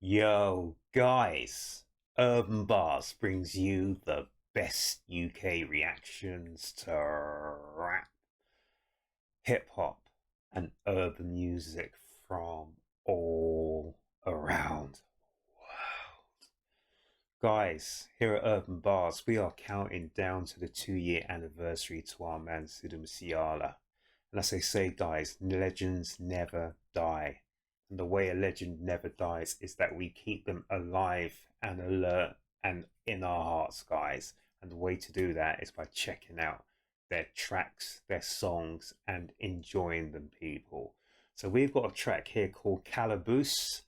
Yo, guys, Urban Bars brings you the best UK reactions to rap, hip hop, and urban music from all around the world. Guys, here at Urban Bars, we are counting down to the 2 year anniversary to our man Sidhu Moose Wala. And as they say, guys, legends never die. And the way a legend never dies is that we keep them alive and alert and in our hearts, guys. And the way to do that is by checking out their tracks, their songs, and enjoying them, people. So we've got a track here called Calaboose.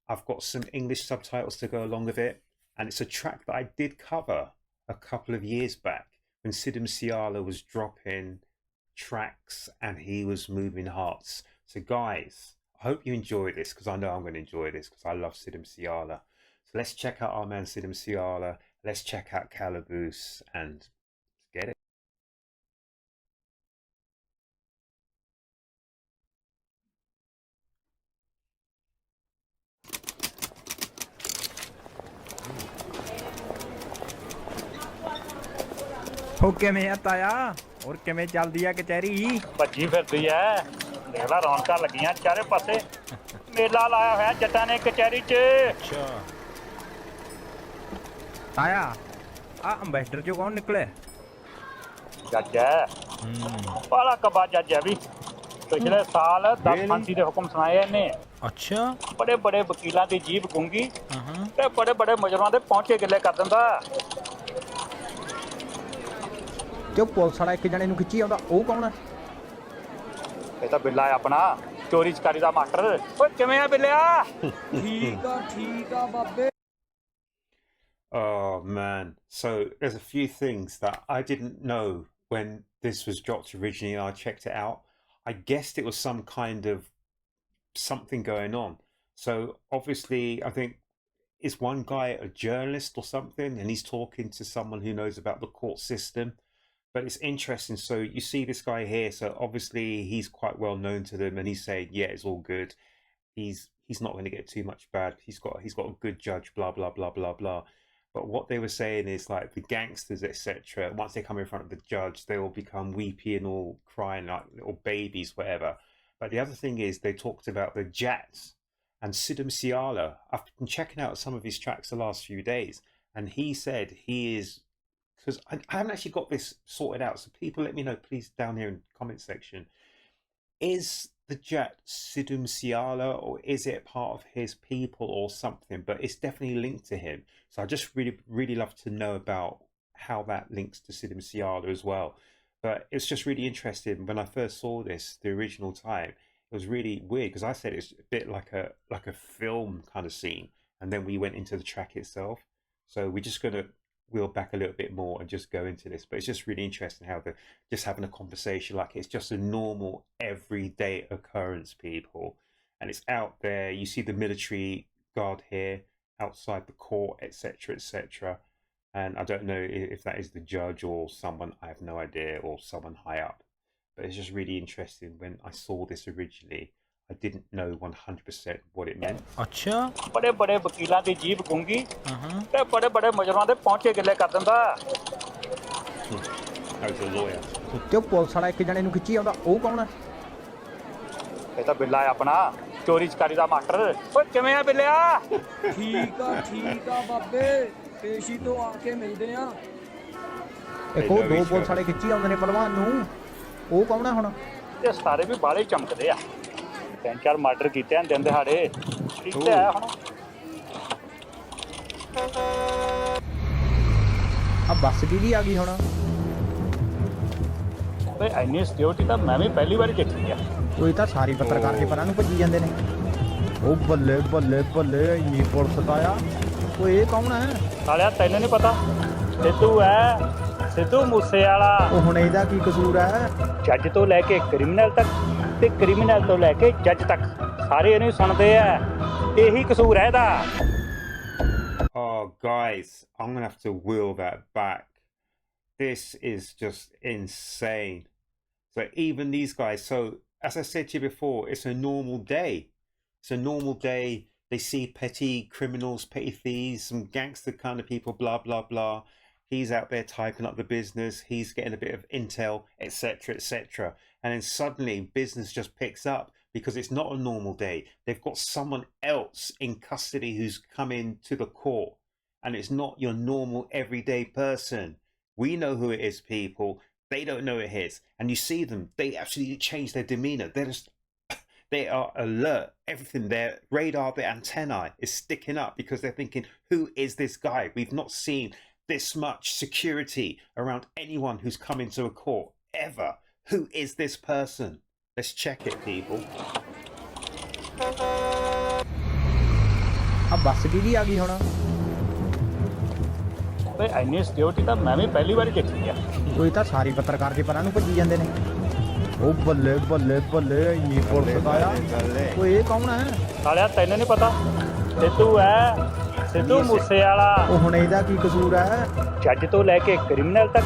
I've got some English subtitles to go along with it. And it's a track that I did cover a couple of years back when Sidhu Moose Wala was dropping tracks and he was moving hearts. So guys, I hope you enjoy this because I know I'm going to enjoy this because I love Sidhu Moose Wala. So let's check out our man Sidhu Moose Wala. Let's check out Calaboose and get it. ਹੋ ਕਿਵੇਂ ਆ ਤਾਇਆ ਹੋਰ ਕਿਵੇਂ ਚੱਲਦੀ ਆ ਕਚਹਿਰੀ ਭੱਜੀ ਫਿਰਦੀ ਐ ਦੇਖ ਲੈ ਰੌਣਕਾਂ ਲੱਗੀਆਂ ਚਾਰੇ ਪਾਸੇ ਮੇਲਾ ਲਾਇਆ ਹੋਇਆ ਜੱਟਾਂ ਨੇ ਕਚਹਿਰੀ 'ਚ ਅੱਛਾ ਤਾਇਆ ਆ ਅੰਬੈਸਡਰ ਚੋਂ ਕੌਣ ਨਿਕਲੇ ਜੱਜ ਐ ਬਾਲਾ ਕਬਾ ਜੱਜ ਐ ਵੀ ਪਿਛਲੇ ਸਾਲ 10 ਫਾਂਸੀ ਦੇ ਹੁਕਮ ਸੁਣਾਏ ਇਹਨੇ ਅੱਛਾ ਬੜੇ ਬੜੇ ਵਕੀਲਾਂ ਦੀ ਜੀਭ ਗੁੰਗੀ ਤੇ ਬੜੇ ਬੜੇ ਮੁਜਰਮਾਂ ਦੇ ਪਹੁੰਚੇ ਗਿੱਲੇ ਕਰ ਦਿੰਦਾ ਜੋ ਪੁਲਿਸ ਵਾਲਾ ਇੱਕ ਜਣੇ ਨੂੰ ਖਿੱਚੀ ਆਉਂਦਾ ਉਹ ਕੌਣ ਹੈ ਇਹ ਤਾਂ ਬਿੱਲਾ ਹੈ ਆਪਣਾ ਚੋਰੀ ਚਕਾਰੀ ਦਾ ਮਾਸਟਰ ਓਏ ਕਿਵੇਂ ਆ ਬਿੱਲਿਆ ਠੀਕ ਆ ਬਾਬੇ Oh man, so there's a few things that I didn't know when this was dropped originally and I checked it out. I guessed it was some kind of something going on. So obviously I think is one guy a journalist or something and he's talking to someone who knows about the court system. But it's interesting. So you see this guy here. So obviously he's quite well known to them, and he's saying, "Yeah, it's all good. He's not going to get too much bad. He's got a good judge. Blah blah blah blah blah." But what they were saying is like the gangsters, etc. Once they come in front of the judge, they will become weepy and all crying like little babies, whatever. But the other thing is they talked about the Jats and Sidhu Moose Wala. I've been checking out some of his tracks the last few days, and he said he is. Because I haven't actually got this sorted out, so people let me know, please, down here in the comment section. Is the Jet Sidhu Moose Wala, or is it part of his people or something? But it's definitely linked to him. So I just really love to know about how that links to Sidhu Moose Wala as well. But it's just really interesting. When I first saw this, the original time, it was really weird because I said it's a bit like a film kind of scene, and then we went into the track itself. So we're just gonna wheel back a little bit more and just go into this, but it's just really interesting how they're just having a conversation like it's just a normal everyday occurrence, people, and it's out there. You see the military guard here outside the court, etc etc, and I don't know if that is the judge or someone, I have no idea, or someone high up, but it's just really interesting. When I saw this originally, I didn't know 100% what it meant. ਅੱਛਾ ਬੜੇ ਬੜੇ ਵਕੀਲਾਂ ਦੀ ਜੀਭ ਗੁੰਗੀ ਤੇ ਬੜੇ ਬੜੇ ਮੁਜਰਮਾਂ ਦੇ ਪਹੁੰਚੇ ਗਿੱਲੇ ਕਰ ਦਿੰਦਾ I was a lawyer. ਜੋ ਪੁਲਿਸ ਵਾਲਾ ਇੱਕ ਜਣੇ ਨੂੰ ਖਿੱਚੀ ਆਉਂਦਾ ਉਹ ਕੌਣ ਹੈ ਇਹ ਤਾਂ ਬਿੱਲਾ ਹੈ ਆਪਣਾ ਚੋਰੀ ਚਕਾਰੀ ਦਾ ਮਾਸਟਰ ਓਏ ਕਿਵੇਂ ਆ ਬਿੱਲਿਆ ਠੀਕ ਆ ਬਾਬੇ ਪੇਸ਼ੀ ਤੋਂ ਆ ਕੇ ਮਿਲਦੇ ਆ ਇੱਕ ਉਹ ਦੋ ਪੁਲਿਸ ਵਾਲੇ ਖਿੱਚੀ ਆਉਂਦੇ ਨੇ ਪਹਿਲਵਾਨ ਨੂੰ ਉਹ ਕੌਣ ਹੈ ਹੁਣ ਇਹ ਸਾਰੇ ਵੀ ਬਾਲੇ ਚਮਕਦੇ ਆ ਤਿੰਨ ਚਾਰ ਮਰਡਰ ਕੀਤੇ ਹਨ ਦਿਨ ਦਿਹਾੜੇ ਇੱਥੇ ਆਇਆ ਹੁਣ ਆ ਬੱਸ ਦੀ ਆ ਗਈ ਹੁਣ ਓਏ ਇੰਨੀ ਸਿਕਿਉਰਿਟੀ ਤਾਂ ਮੈਂ ਵੀ ਪਹਿਲੀ ਵਾਰੀ ਦੇਖੀ ਆ ਕੋਈ ਤਾਂ ਸਾਰੀ ਪੱਤਰਕਾਰ ਦੇ ਪਰਾਂ ਨੂੰ ਭੱਜੀ ਜਾਂਦੇ ਨੇ ਉਹ ਬੱਲੇ ਬੱਲੇ ਬੱਲੇ ਇੰਨੀ ਪੁਲਿਸ ਦਾ ਆ ਓਏ ਇਹ ਕੌਣ ਹੈ ਸਾਲਿਆ ਤੈਨੂੰ ਨਹੀਂ ਪਤਾ ਸਿੱਧੂ ਹੈ ਸਿੱਧੂ ਮੂਸੇ ਵਾਲਾ ਉਹ ਹੁਣ ਇਹਦਾ ਕੀ ਕਸੂਰ ਹੈ ਜੱਜ ਤੋਂ ਲੈ ਕੇ ਕ੍ਰਿਮੀਨਲ ਤੱਕ ਤੇ ਕ੍ਰਿਮੀਨਲ ਤੋਂ ਲੈ ਕੇ ਜੱਜ ਤੱਕ ਸਾਰੇ ਇਹਨੂੰ ਸੁਣਦੇ ਆ ਇਹੀ ਕਸੂਰ ਹੈ ਇਹਦਾ Oh, guys, I'm gonna have to wheel that back. This is just insane. So even these guys, so as I said to you before, it's a normal day. It's a normal day. They see petty criminals, petty thieves, some gangster kind of people, blah, blah, blah. He's out there typing up the business. He's getting a bit of intel, etc., etc. And then suddenly business just picks up because it's not a normal day. They've got someone else in custody who's come into the court. And it's not your normal everyday person. We know who it is, people. They don't know it is. And you see them, they absolutely change their demeanor. They are alert. Everything, their radar, their antennae is sticking up because they're thinking, who is this guy? We've not seen this much security around anyone who's come into a court ever. Who is this person? Let's check it, people. अब बस की आ गई होना ਤੇ ਇੰਨੀ security ਤਾਂ ਮੈਂ ਵੀ ਪਹਿਲੀ ਵਾਰੀ ਦੇਖੀ ਆ ਕੋਈ ਤਾਂ ਸਾਰੇ ਪੱਤਰਕਾਰ ਦੇ ਪਰਾਂ ਨੂੰ ਭੱਜੀ ਜਾਂਦੇ ਨੇ ਉਹ ਬੱਲੇ ਬੱਲੇ ਬੱਲੇ ਇੰਨੀ ਪੁਲਿਸ ਦਾ ਆ ਓਏ ਇਹ ਕੌਣ ਹੈ ਸਾਲਿਆ ਤੈਨੂੰ ਨਹੀਂ ਪਤਾ ਸਿੱਧੂ ਹੈ ਸਿੱਧੂ ਮੂਸੇ ਵਾਲਾ ਉਹ ਹੁਣ ਇਹਦਾ ਕੀ ਕਸੂਰ ਹੈ ਜੱਜ ਤੋਂ ਲੈ ਕੇ ਕ੍ਰਿਮੀਨਲ ਤੱਕ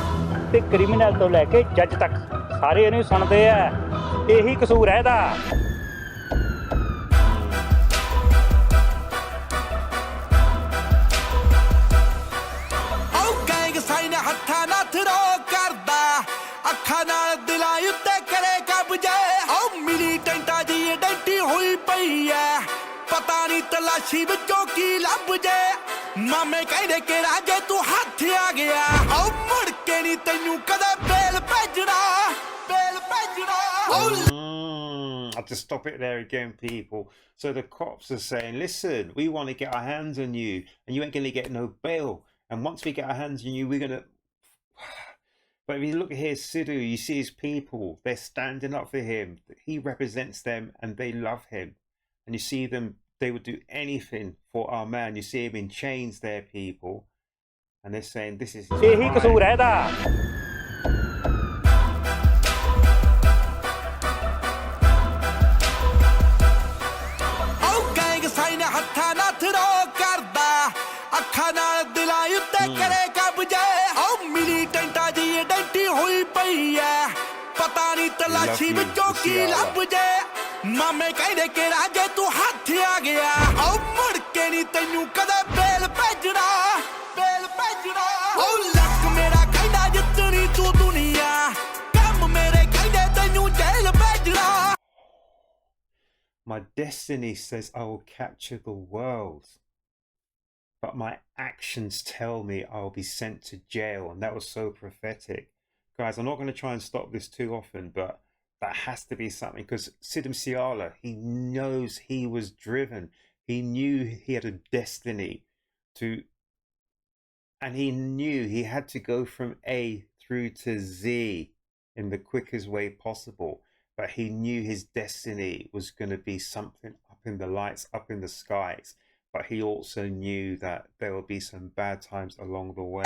ਤੇ ਕ੍ਰਿਮੀਨਲ ਤੋਂ ਲੈ ਕੇ ਜੱਜ ਤੱਕ ਸਾਰੇ ਇਹਨੂੰ ਸੁਣਦੇ ਆ ਇਹੀ ਕਸੂਰ ਹੈ ਇਹਦਾ ਅੱਖਾਂ ਨਾਲ ਦਿਲਾਂ ਉੱਤੇ ਕਰੇ ਕਬਜ਼ੇ ਓ ਮਿਲੀਟੈਂਟਾਂ ਦੀ ਆਇਡੈਂਟੀ ਹੋਈ ਪਈ ਐ ਪਤਾ ਨਹੀਂ ਤਲਾਸ਼ੀ ਵਿੱਚੋਂ ਕੀ ਲੱਭ ਜੇ ਮਾਮੇ ਕਹਿੰਦੇ ਕਿਹੜਾ ਜੇ ਤੂੰ ਹੱਥ ਆ ਗਿਆ ਓ ਮੁੜ ਕੇ ਨਹੀਂ ਤੈਨੂੰ ਕਦੇ ਬੇਲ ਭੇਜਣਾ I'll just stop it there again, people. So the cops are saying, listen, we want to get our hands on you and you ain't going to get no bail. And once we get our hands on you, we're going to... But if you look here, Sidhu, you see his people, they're standing up for him. He represents them and they love him. And you see them, they would do anything for our man. You see him in chains there, people. And they're saying, this is... ਇਹੀ ਕਸੂਰ ਹੈ ਇਹਦਾ ਹੱਥਾਂ ਨਾਲ throw ਕਰਦਾ ਅੱਖਾਂ ਨਾਲ ਦਿਲਾਂ ਉੱਤੇ ਕਰੇ ਕਬਜ਼ੇ ਓ ਮਿਲੀਟੈਂਟਾਂ ਦੀ ਆਇਡੈਂਟੀ ਹੋਈ ਪਈ ਐ ਪਤਾ ਨਹੀਂ ਤਲਾਸ਼ੀ ਵਿੱਚੋਂ ਕੀ ਲੱਭ ਜੇ ਮਾਮੇ ਕਹਿੰਦੇ ਕਿਹੜਾ ਜੇ ਤੂੰ ਹੱਥ ਆ ਗਿਆ ਓ ਮੁੜ ਕੇ ਨਹੀਂ ਤੈਨੂੰ ਕਦੇ ਬੇਲ ਭੇਜਣਾ ਓ ਲੱਕ ਮੇਰਾ ਕਹਿੰਦਾ ਜਿੱਤਣੀ ਤੂੰ ਦੁਨੀਆ ਕੰਮ ਮੇਰੇ ਕਹਿੰਦੇ ਤੈਨੂੰ ਜੇਲ੍ਹ ਭੇਜਣਾ My destiny says I will capture the world, but my actions tell me I'll be sent to jail. And that was so prophetic. Guys, I'm not going to try and stop this too often, but that has to be something because Sidhu Moose Wala, he knows he was driven. He knew he had a destiny to, and he knew he had to go from A through to Z in the quickest way possible. But he knew his destiny was going to be something up in the lights, up in the skies. But he also knew that there will be some bad times along the way.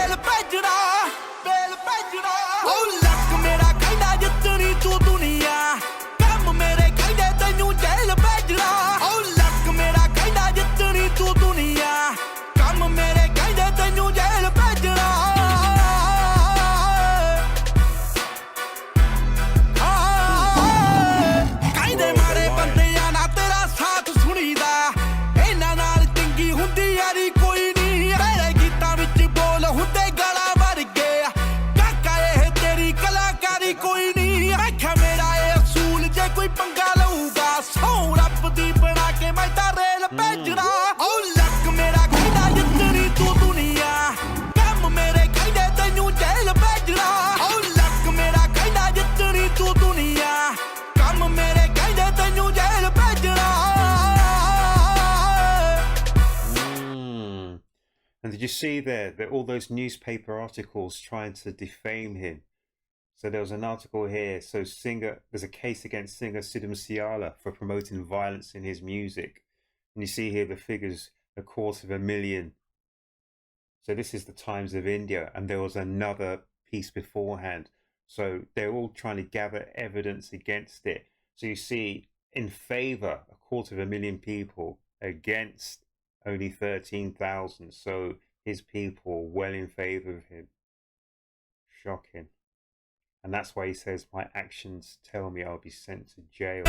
And did you see there that all those newspaper articles trying to defame him? So there was an article here. So there's a case against singer Sidhu Moose Wala for promoting violence in his music. And you see here the figures, 250,000. So this is the Times of India. And there was another piece beforehand. So they're all trying to gather evidence against it. So you see in favor, 250,000 people against only 13,000. So his people well in favor of him. Shocking. And that's why he says, my actions tell me I'll be sent to jail.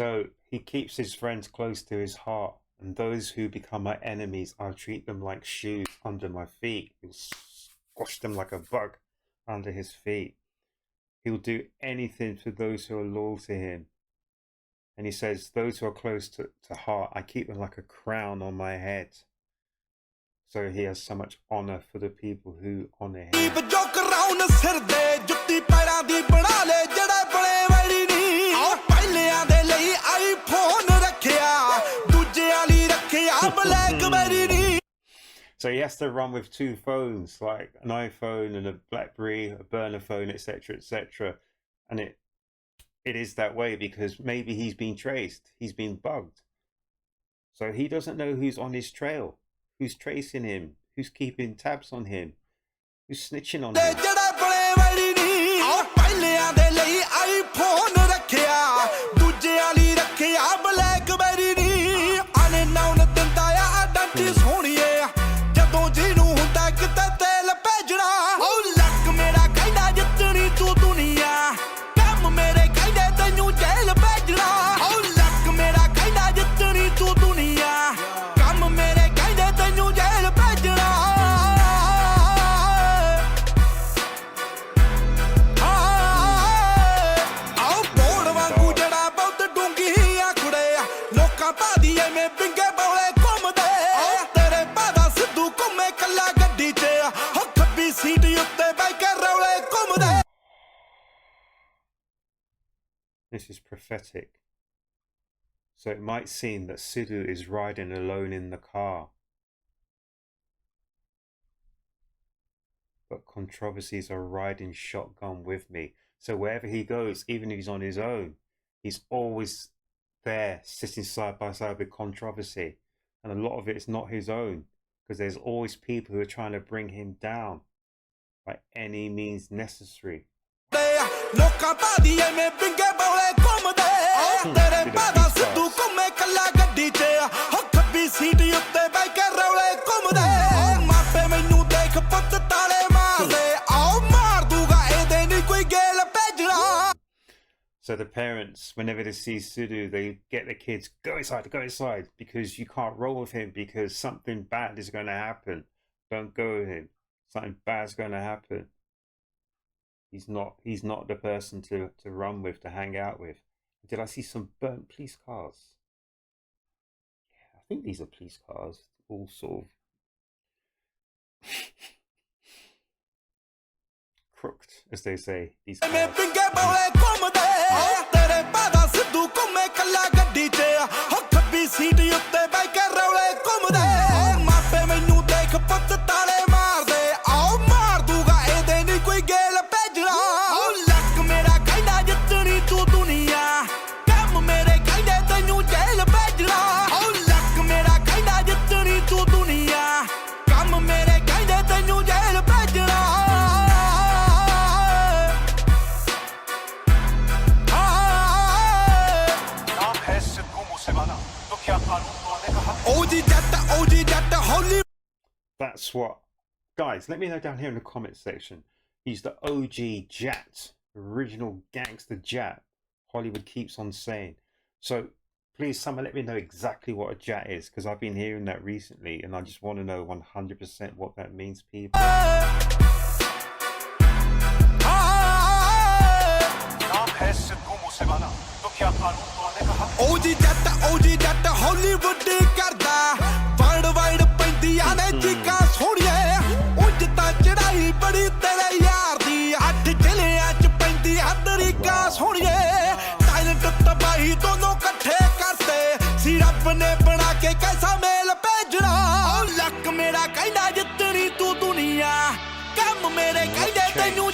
So he keeps his friends close to his heart, and those who become my enemies, I'll treat them like shoes under my feet. He'll squash them like a bug under his feet. He'll do anything for those who are loyal to him. And he says, those who are close to heart, I keep them like a crown on my head. So he has so much honor for the people who honor him. So he has to run with two phones, like an iPhone and a BlackBerry, a burner phone, etc., etc. And it is that way because maybe he's been traced, he's been bugged. So he doesn't know who's on his trail, who's tracing him, who's keeping tabs on him, who's snitching on him. This is prophetic. So it might seem that Sidhu is riding alone in the car. But controversies are riding shotgun with me. So wherever he goes, even if he's on his own, he's always there sitting side by side with controversy. And a lot of it is not his own, because there's always people who are trying to bring him down by any means necessary. So the parents, whenever they see Sidhu, they get the kids, go inside, because you can't roll with him because something bad is going to happen. Don't go with him. Something bad's going to happen. He's not the person to run with, to hang out with. Did I see some burnt police cars? Yeah, I think these are police cars. All sort of crooked, as they say. These cars. That's what, guys, let me know down here in the comment section. He's the OG Jat, original gangster Jat. Hollywood keeps on saying. So please, someone let me know exactly what a Jat is, because I've been hearing that recently and I just want to know 100% what that means, people. OG Jat Hollywood करदा worldwide पैंदियां ने चिका सोनिए उज ता चढ़ाई बड़ी तेरे यार दी अठ जिलियां च पैंदी तरीका सोनिए टैलेंट तबाही दोनों इकट्ठे करते सी रब ने बना के कैसा मेल भेजना लक मेरा कहना जितनी तू दुनिया कम मेरे कहदे तैनू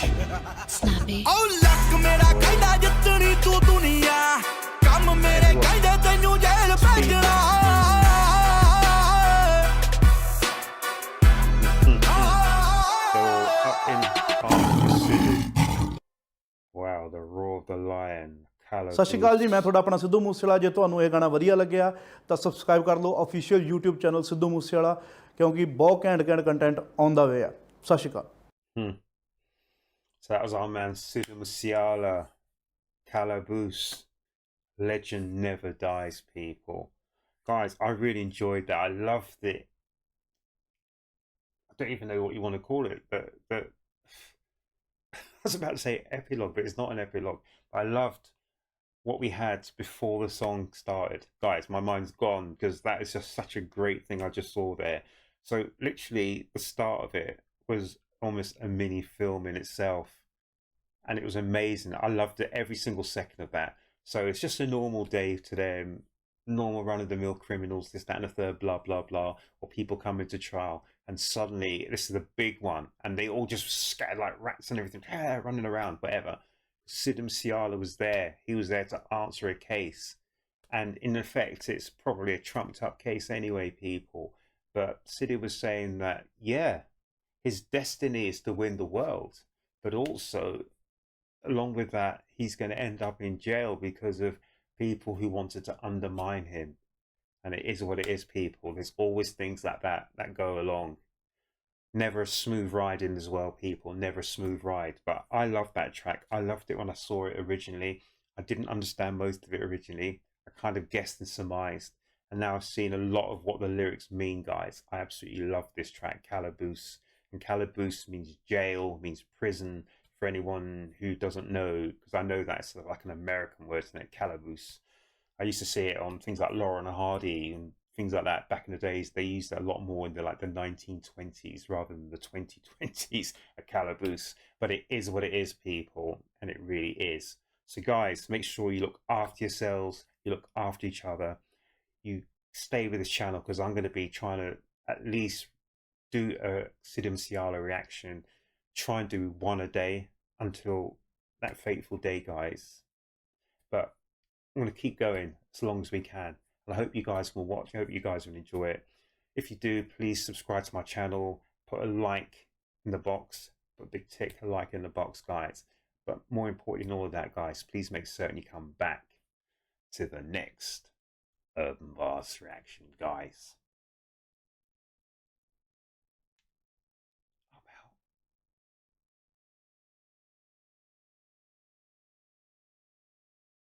ओ लक मेरा कहना जितनी तू दुनिया कम मेरे कहदे तैनू जेल भेजना Wow, the roar of the lion. ਸਤਿ ਸ਼੍ਰੀ ਅਕਾਲ ਜੀ, ਮੈਂ ਤੁਹਾਡਾ ਆਪਣਾ ਸਿੱਧੂ ਮੂਸੇਵਾਲਾ। ਜੇ ਤੁਹਾਨੂੰ ਇਹ ਗਾਣਾ ਵਧੀਆ ਲੱਗਿਆ ਤਾਂ ਸਬਸਕ੍ਰਾਈਬ ਕਰ ਲਓ official YouTube channel Sidhu Moosewala, ਕਿਉਂਕਿ ਬਹੁਤ ਘੈਂਟ ਕੰਟੈਂਟ ਆਉਂਦਾ ਹੋਇਆ। ਸਤਿ ਸ਼੍ਰੀ ਅਕਾਲ। So that was our man Sidhu Moose Wala, Calaboose. Legend never dies, people. Guys, I really enjoyed that. I loved it. I don't even know what you want to call it, but I was about to say epilogue, but it's not an epilogue. I loved what we had before the song started. Guys, my mind's gone because that is just such a great thing I just saw there. So literally the start of it was almost a mini film in itself, and it was amazing. I loved it, every single second of that. So it's just a normal day to them, normal run-of-the-mill criminals, this, that, and the third, blah, blah, blah, or people come into trial, and suddenly this is the big one, and they all just scattered like rats and everything, running around, whatever. Sidhu Moose Wala was there. He was there to answer a case. And in effect, it's probably a trumped up case anyway, people. But Sidhu was saying that, yeah, his destiny is to win the world. But also, along with that, he's going to end up in jail because of people who wanted to undermine him. And it is what it is, people. There's always things like that go along. Never a smooth ride in as well, people. Never a smooth ride. But I loved that track. I loved it when I saw it originally. I didn't understand most of it originally. I kind of guessed and surmised. And now I've seen a lot of what the lyrics mean, guys. I absolutely love this track, Calaboose. And Calaboose means jail, means prison. For anyone who doesn't know, because I know that's like an American word, isn't it? Calaboose. I used to see it on things like Laurel and Hardy and things like that back in the days. They used it a lot more in the 1920s rather than the 2020s, a calaboose. But it is what it is, people, and it really is. So guys, make sure you look after yourselves, you look after each other, you stay with this channel, because I'm going to be trying to at least do a Sidhu Moose Wala reaction, try and do one a day until that fateful day, guys. But I'm going to keep going as long as we can. And I hope you guys will watch. I hope you guys will enjoy it. If you do, please subscribe to my channel. Put a like in the box. Put a big tick, a like in the box, guys. But more important than all of that, guys, please make certain you come back to the next Urb'n Barz reaction, guys.